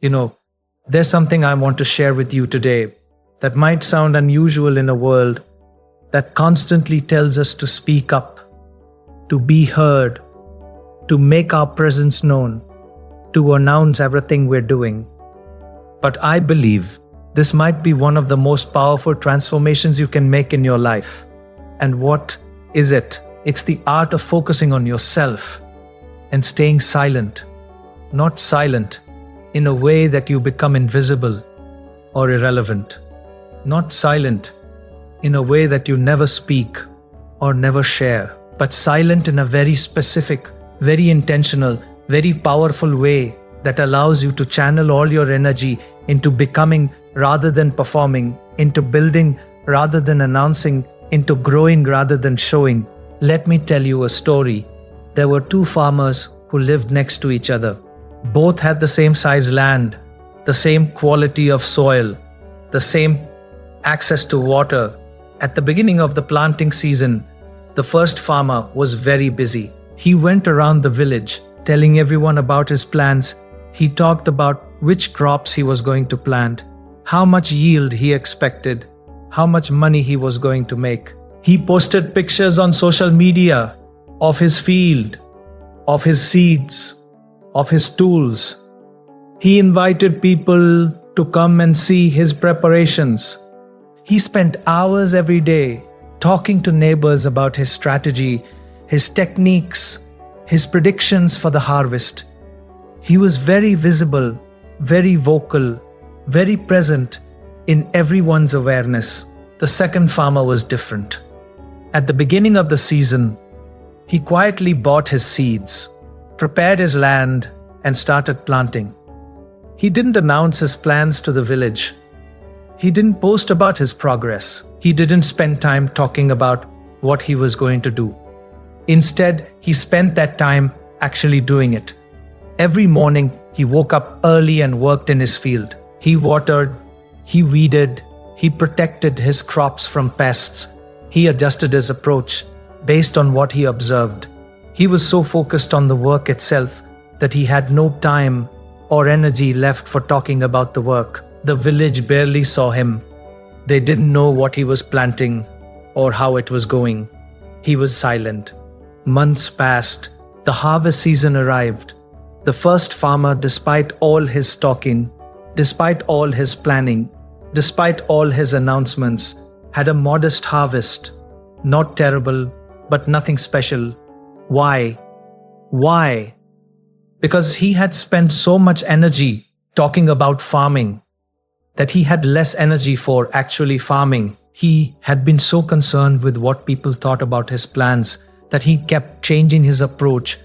You know, there's something I want to share with you today that might sound unusual in a world that constantly tells us to speak up, to be heard, to make our presence known, to announce everything we're doing. But I believe this might be one of the most powerful transformations you can make in your life. And what is it? It's the art of focusing on yourself and staying silent. Not silent in a way that you become invisible or irrelevant. Not silent in a way that you never speak or never share, but silent in a very specific, very intentional, very powerful way that allows you to channel all your energy into becoming rather than performing, into building rather than announcing, into growing rather than showing. Let me tell you a story. There were two farmers who lived next to each other. Both had the same size land, the same quality of soil, the same access to water. At the beginning of the planting season, the first farmer was very busy. He went around the village telling everyone about his plans. He talked about which crops he was going to plant, how much yield he expected, how much money he was going to make. He posted pictures on social media of his field, of his seeds, of his tools. He invited people to come and see his preparations. He spent hours every day talking to neighbors about his strategy, his techniques, his predictions for the harvest. He was very visible, very vocal, very present in everyone's awareness. The second farmer was different. At the beginning of the season, he quietly bought his seeds, prepared his land, and started planting. He didn't announce his plans to the village. He didn't post about his progress. He didn't spend time talking about what he was going to do. Instead, he spent that time actually doing it. Every morning, he woke up early and worked in his field. He watered, he weeded, he protected his crops from pests. He adjusted his approach based on what he observed. He was so focused on the work itself that he had no time or energy left for talking about the work. The village barely saw him. They didn't know what he was planting or how it was going. He was silent. Months passed. The harvest season arrived. The first farmer, despite all his talking, despite all his planning, despite all his announcements, had a modest harvest. Not terrible, but nothing special. Why? Why? Because he had spent so much energy talking about farming that he had less energy for actually farming. He had been so concerned with what people thought about his plans that he kept changing his approach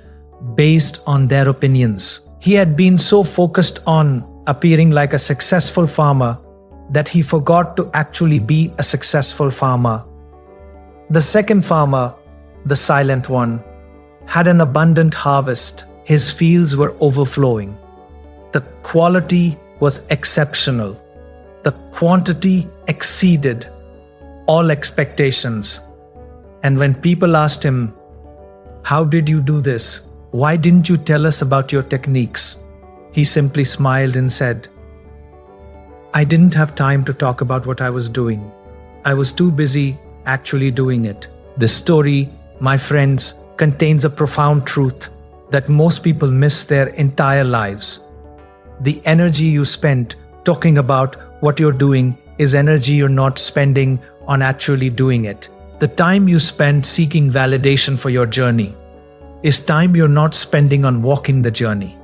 based on their opinions. He had been so focused on appearing like a successful farmer that he forgot to actually be a successful farmer. The second farmer, the silent one, had an abundant harvest. His fields were overflowing. The quality was exceptional. The quantity exceeded all expectations. And when people asked him, "How did you do this? Why didn't you tell us about your techniques?" he simply smiled and said, "I didn't have time to talk about what I was doing. I was too busy actually doing it." This story, my friends, contains a profound truth that most people miss their entire lives. The energy you spend talking about what you're doing is energy you're not spending on actually doing it. The time you spend seeking validation for your journey is time you're not spending on walking the journey.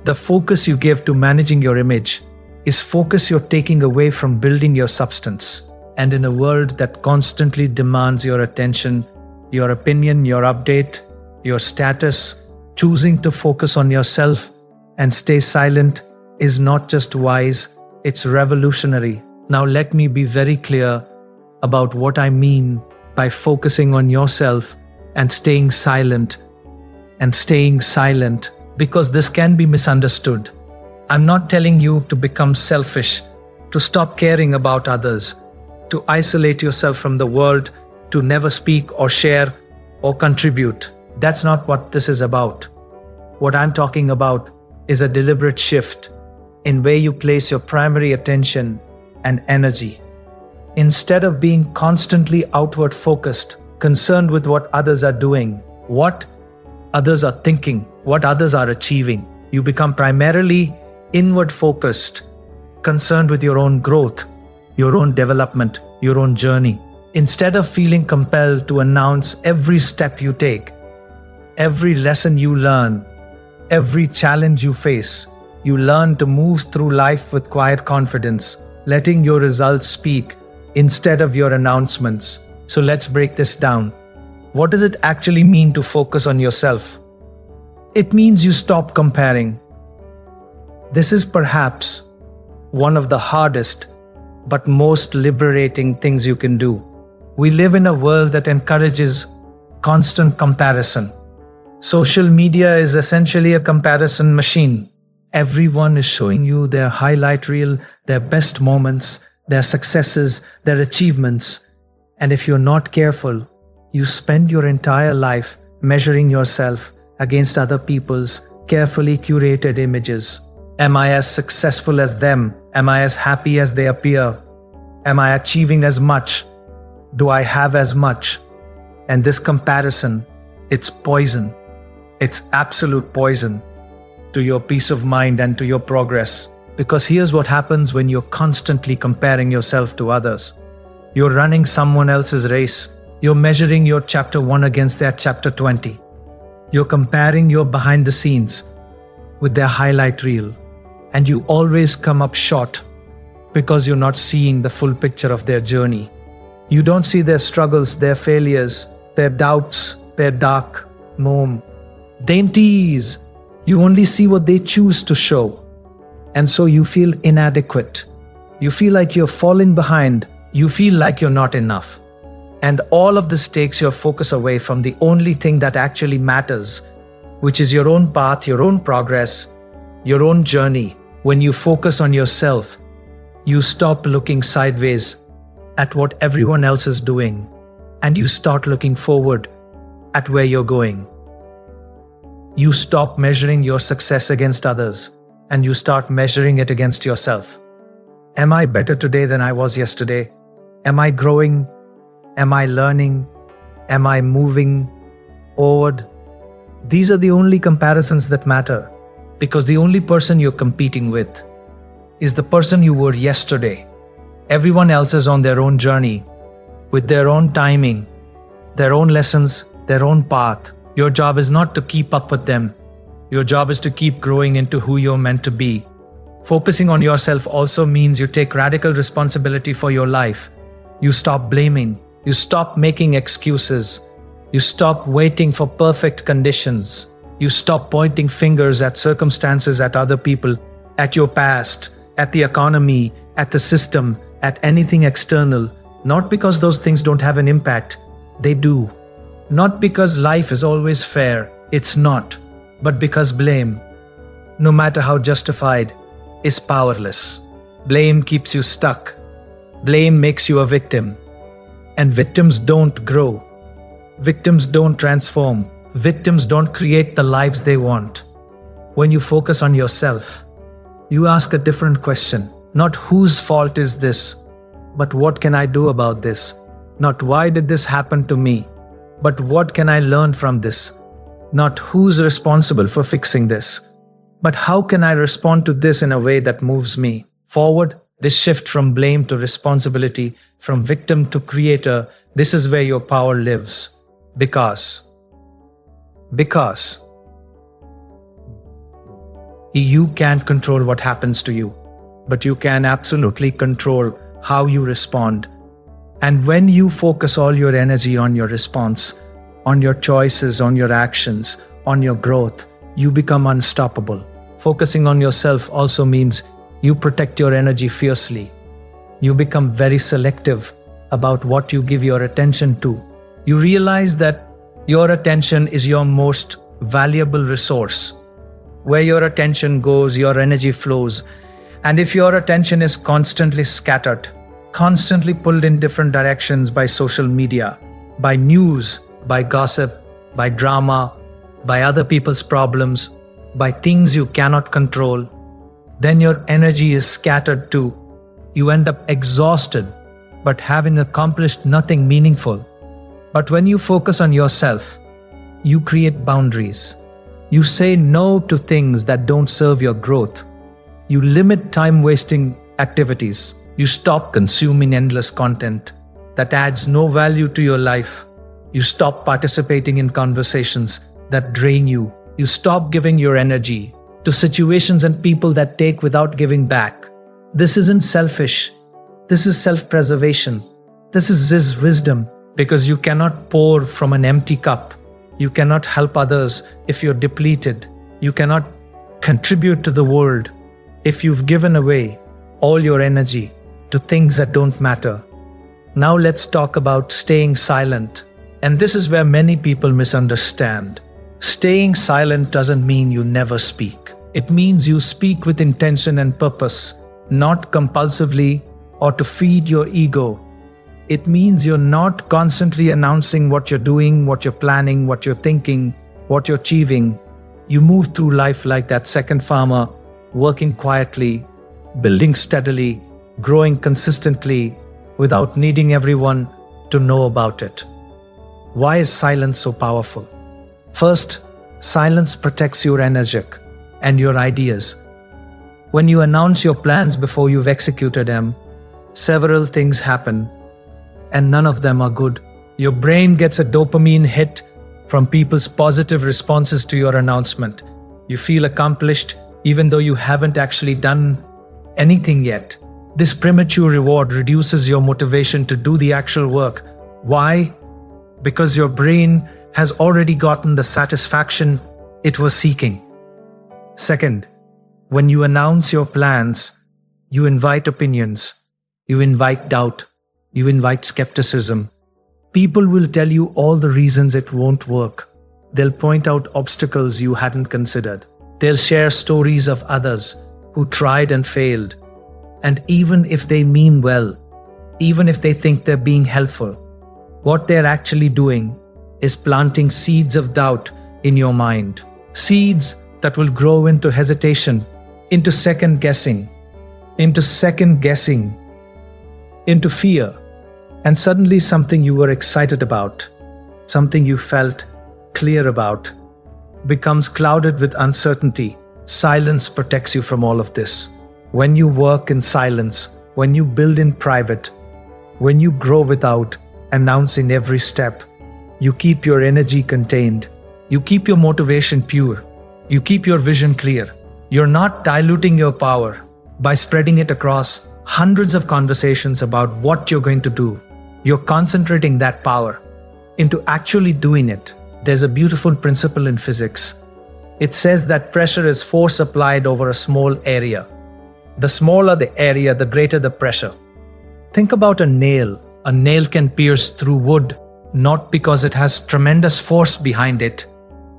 The focus you give to managing your image is focus you're taking away from building your substance. And in a world that constantly demands your attention, your opinion, your update, your status, choosing to focus on yourself and stay silent is not just wise, it's revolutionary. Now let me be very clear about what I mean by focusing on yourself and staying silent, because this can be misunderstood. I'm not telling you to become selfish, to stop caring about others, to isolate yourself from the world, to never speak or share or contribute. That's not what this is about. What I'm talking about is a deliberate shift in where you place your primary attention and energy. Instead of being constantly outward focused, concerned with what others are doing, what others are thinking, what others are achieving, you become primarily inward focused, concerned with your own growth, your own development, your own journey. Instead of feeling compelled to announce every step you take, every lesson you learn, every challenge you face, you learn to move through life with quiet confidence, letting your results speak instead of your announcements. So let's break this down. What does it actually mean to focus on yourself? It means you stop comparing. This is perhaps one of the hardest but most liberating things you can do. We live in a world that encourages constant comparison. Social media is essentially a comparison machine. Everyone is showing you their highlight reel, their best moments, their successes, their achievements. And if you're not careful, you spend your entire life measuring yourself against other people's carefully curated images. Am I as successful as them? Am I as happy as they appear? Am I achieving as much? Do I have as much? And this comparison, it's poison. It's absolute poison to your peace of mind and to your progress. Because here's what happens when you're constantly comparing yourself to others. You're running someone else's race. You're measuring your chapter 1 against their chapter 20. You're comparing your behind the scenes with their highlight reel. And you always come up short because you're not seeing the full picture of their journey. You don't see their struggles, their failures, their doubts, their dark dainties. You only see what they choose to show. And so you feel inadequate. You feel like you're falling behind. You feel like you're not enough. And all of this takes your focus away from the only thing that actually matters, which is your own path, your own progress, your own journey. When you focus on yourself, you stop looking sideways at what everyone else is doing, and you start looking forward at where you're going. You stop measuring your success against others, and you start measuring it against yourself. Am I better today than I was yesterday? Am I growing? Am I learning? Am I moving forward? These are the only comparisons that matter, because the only person you're competing with is the person you were yesterday. Everyone else is on their own journey, with their own timing, their own lessons, their own path. Your job is not to keep up with them. Your job is to keep growing into who you're meant to be. Focusing on yourself also means you take radical responsibility for your life. You stop blaming. You stop making excuses. You stop waiting for perfect conditions. You stop pointing fingers at circumstances, at other people, at your past, at the economy, at the system, at anything external. Not because those things don't have an impact. They do. Not because life is always fair. It's not. But because blame, no matter how justified, is powerless. Blame keeps you stuck. Blame makes you a victim. And victims don't grow. Victims don't transform. Victims don't create the lives they want. When you focus on yourself, you ask a different question. Not whose fault is this, but what can I do about this? Not why did this happen to me, but what can I learn from this? Not who's responsible for fixing this, but how can I respond to this in a way that moves me forward? This shift from blame to responsibility, from victim to creator, this is where your power lives. Because you can't control what happens to you, but you can absolutely control how you respond. And when you focus all your energy on your response, on your choices, on your actions, on your growth, you become unstoppable. Focusing on yourself also means you protect your energy fiercely. You become very selective about what you give your attention to. You realize that your attention is your most valuable resource. Where your attention goes, your energy flows. And if your attention is constantly scattered, constantly pulled in different directions by social media, by news, by gossip, by drama, by other people's problems, by things you cannot control, then your energy is scattered too. You end up exhausted, but having accomplished nothing meaningful. But when you focus on yourself, you create boundaries. You say no to things that don't serve your growth. You limit time-wasting activities. You stop consuming endless content that adds no value to your life. You stop participating in conversations that drain you. You stop giving your energy to situations and people that take without giving back. This isn't selfish. This is self-preservation. This is wisdom, because you cannot pour from an empty cup. You cannot help others if you're depleted. You cannot contribute to the world if you've given away all your energy to things that don't matter. Now let's talk about staying silent. And this is where many people misunderstand. Staying silent doesn't mean you never speak. It means you speak with intention and purpose, not compulsively or to feed your ego. It means you're not constantly announcing what you're doing, what you're planning, what you're thinking, what you're achieving. You move through life like that second farmer, working quietly, building steadily, growing consistently, without needing everyone to know about it. Why is silence so powerful? First, silence protects your energy and your ideas. When you announce your plans before you've executed them, several things happen, and none of them are good. Your brain gets a dopamine hit from people's positive responses to your announcement. You feel accomplished even though you haven't actually done anything yet. This premature reward reduces your motivation to do the actual work. Why? Because your brain has already gotten the satisfaction it was seeking. Second, when you announce your plans, you invite opinions, you invite doubt, you invite skepticism. People will tell you all the reasons it won't work. They'll point out obstacles you hadn't considered. They'll share stories of others who tried and failed. And even if they mean well, even if they think they're being helpful, what they're actually doing is planting seeds of doubt in your mind. Seeds that will grow into hesitation, into second guessing, into fear. And suddenly something you were excited about, something you felt clear about, becomes clouded with uncertainty. Silence protects you from all of this. When you work in silence, when you build in private, when you grow without announcing every step, you keep your energy contained. You keep your motivation pure. You keep your vision clear. You're not diluting your power by spreading it across hundreds of conversations about what you're going to do. You're concentrating that power into actually doing it. There's a beautiful principle in physics. It says that pressure is force applied over a small area. The smaller the area, the greater the pressure. Think about a nail. A nail can pierce through wood, not because it has tremendous force behind it,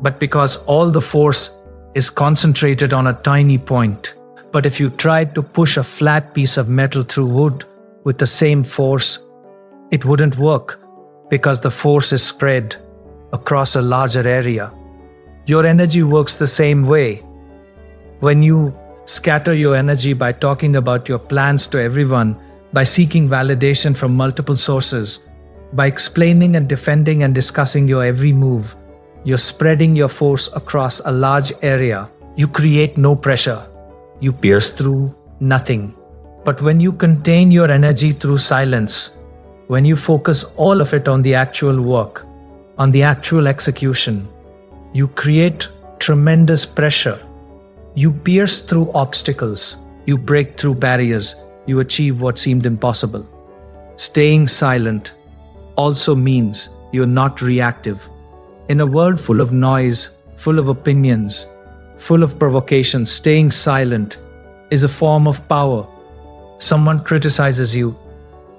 but because all the force is concentrated on a tiny point. But if you tried to push a flat piece of metal through wood with the same force, it wouldn't work because the force is spread across a larger area. Your energy works the same way. When you scatter your energy by talking about your plans to everyone, by seeking validation from multiple sources, by explaining and defending and discussing your every move, you're spreading your force across a large area. You create no pressure. You pierce through nothing. But when you contain your energy through silence, when you focus all of it on the actual work, on the actual execution, you create tremendous pressure. You pierce through obstacles. You break through barriers. You achieve what seemed impossible. Staying silent also means you're not reactive. In a world full of noise, full of opinions, full of provocation, staying silent is a form of power. Someone criticizes you,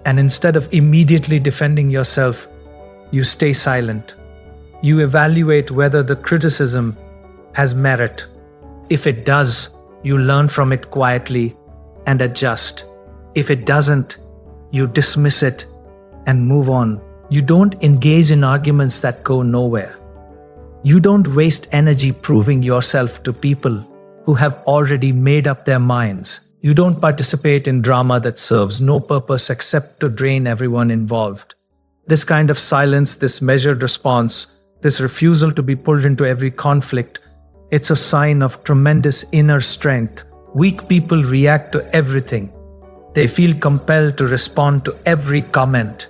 and instead of immediately defending yourself, you stay silent. You evaluate whether the criticism has merit. If it does, you learn from it quietly and adjust. If it doesn't, you dismiss it and move on. You don't engage in arguments that go nowhere. You don't waste energy proving yourself to people who have already made up their minds. You don't participate in drama that serves no purpose except to drain everyone involved. This kind of silence, this measured response, this refusal to be pulled into every conflict, it's a sign of tremendous inner strength. Weak people react to everything. They feel compelled to respond to every comment,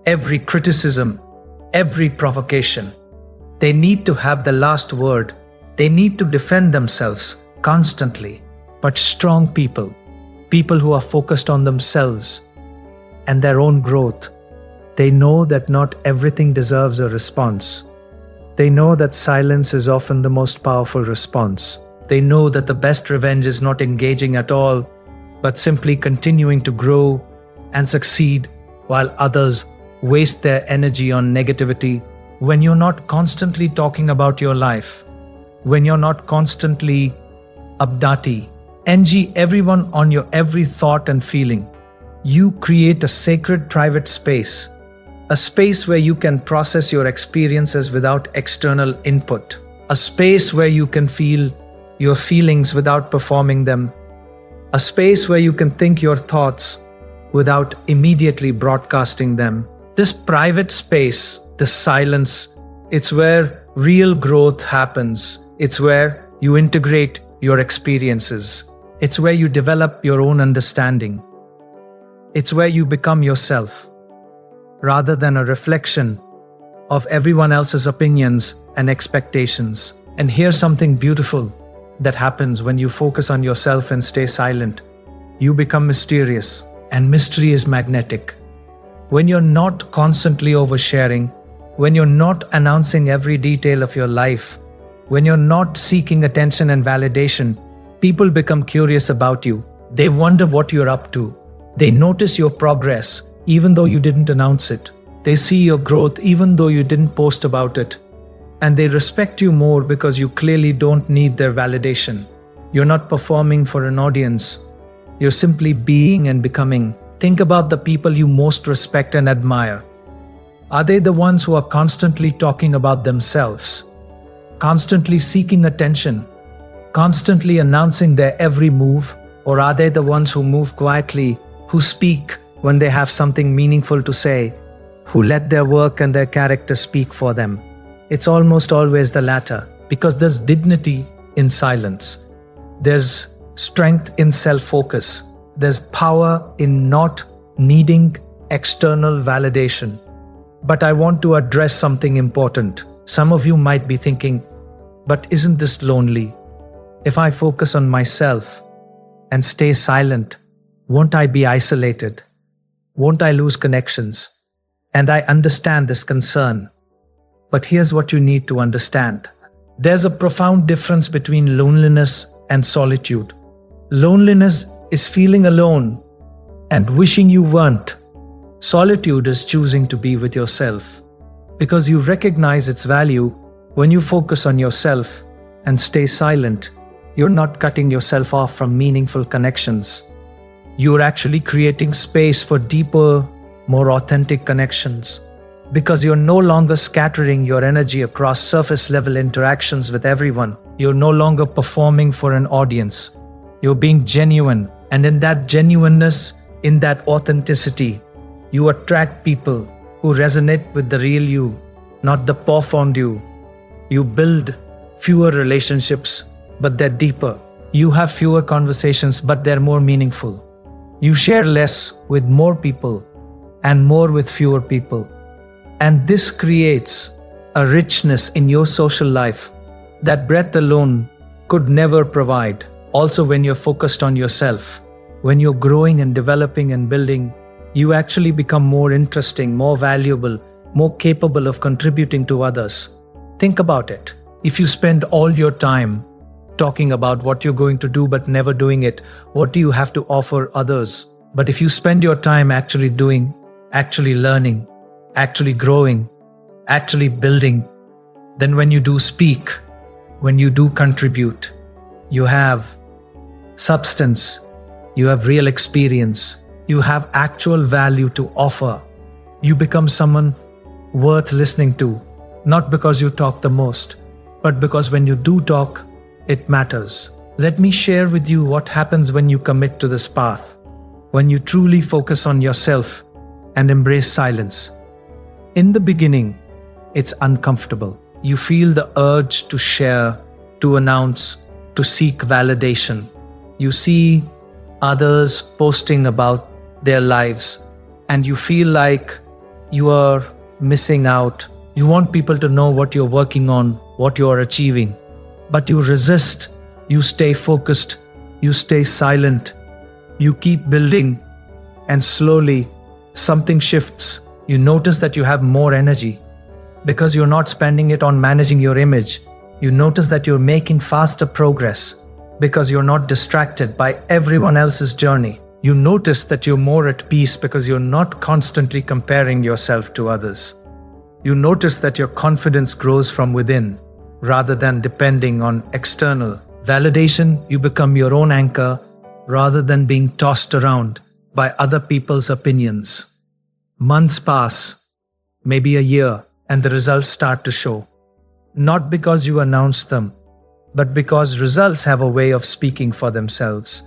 every criticism, every provocation. They need to have the last word. They need to defend themselves constantly. But strong people, people who are focused on themselves and their own growth, they know that not everything deserves a response. They know that silence is often the most powerful response. They know that the best revenge is not engaging at all, but simply continuing to grow and succeed while others waste their energy on negativity. When you're not constantly talking about your life, when you're not constantly updati, NG everyone on your every thought and feeling, you create a sacred private space, a space where you can process your experiences without external input, a space where you can feel your feelings without performing them, a space where you can think your thoughts without immediately broadcasting them. This private space, this silence, it's where real growth happens. It's where you integrate your experiences. It's where you develop your own understanding. It's where you become yourself, rather than a reflection of everyone else's opinions and expectations. And here's something beautiful that happens when you focus on yourself and stay silent. You become mysterious, and mystery is magnetic. When you're not constantly oversharing, when you're not announcing every detail of your life, when you're not seeking attention and validation, people become curious about you. They wonder what you're up to. They notice your progress, even though you didn't announce it. They see your growth, even though you didn't post about it. And they respect you more because you clearly don't need their validation. You're not performing for an audience. You're simply being and becoming. Think about the people you most respect and admire. Are they the ones who are constantly talking about themselves, constantly seeking attention, constantly announcing their every move? Or are they the ones who move quietly, who speak when they have something meaningful to say, who let their work and their character speak for them? It's almost always the latter, because there's dignity in silence. There's strength in self-focus. There's power in not needing external validation. But I want to address something important. Some of you might be thinking, but isn't this lonely? If I focus on myself and stay silent, won't I be isolated? Won't I lose connections? And I understand this concern. But here's what you need to understand. There's a profound difference between loneliness and solitude. Loneliness is feeling alone and wishing you weren't. Solitude is choosing to be with yourself because you recognize its value. When you focus on yourself and stay silent, you're not cutting yourself off from meaningful connections. You're actually creating space for deeper, more authentic connections because you're no longer scattering your energy across surface-level interactions with everyone. You're no longer performing for an audience. You're being genuine. And in that genuineness, in that authenticity, you attract people who resonate with the real you, not the performed you. You build fewer relationships, but they're deeper. You have fewer conversations, but they're more meaningful. You share less with more people and more with fewer people. And this creates a richness in your social life that breath alone could never provide. Also, when you're focused on yourself, when you're growing and developing and building, you actually become more interesting, more valuable, more capable of contributing to others. Think about it. If you spend all your time talking about what you're going to do but never doing it, what do you have to offer others? But if you spend your time actually doing, actually learning, actually growing, actually building, then when you do speak, when you do contribute, you have substance, you have real experience, you have actual value to offer. You become someone worth listening to, not because you talk the most, but because when you do talk, it matters. Let me share with you what happens when you commit to this path, when you truly focus on yourself and embrace silence. In the beginning, it's uncomfortable. You feel the urge to share, to announce, to seek validation. You see others posting about their lives, and you feel like you are missing out. You want people to know what you're working on, what you are achieving. But you resist, you stay focused, you stay silent, you keep building, and slowly something shifts. You notice that you have more energy because you're not spending it on managing your image. You notice that you're making faster progress because you're not distracted by everyone else's journey. You notice that you're more at peace because you're not constantly comparing yourself to others. You notice that your confidence grows from within rather than depending on external validation. You become your own anchor rather than being tossed around by other people's opinions. Months pass, maybe a year, and the results start to show. Not because you announce them, but because results have a way of speaking for themselves.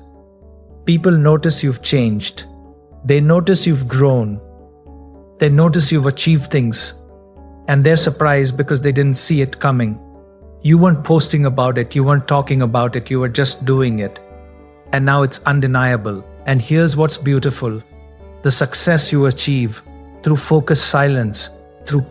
People notice you've changed. They notice you've grown. They notice you've achieved things. And they're surprised because they didn't see it coming. You weren't posting about it, you weren't talking about it, you were just doing it. And now it's undeniable. And here's what's beautiful. The success you achieve through focused silence, through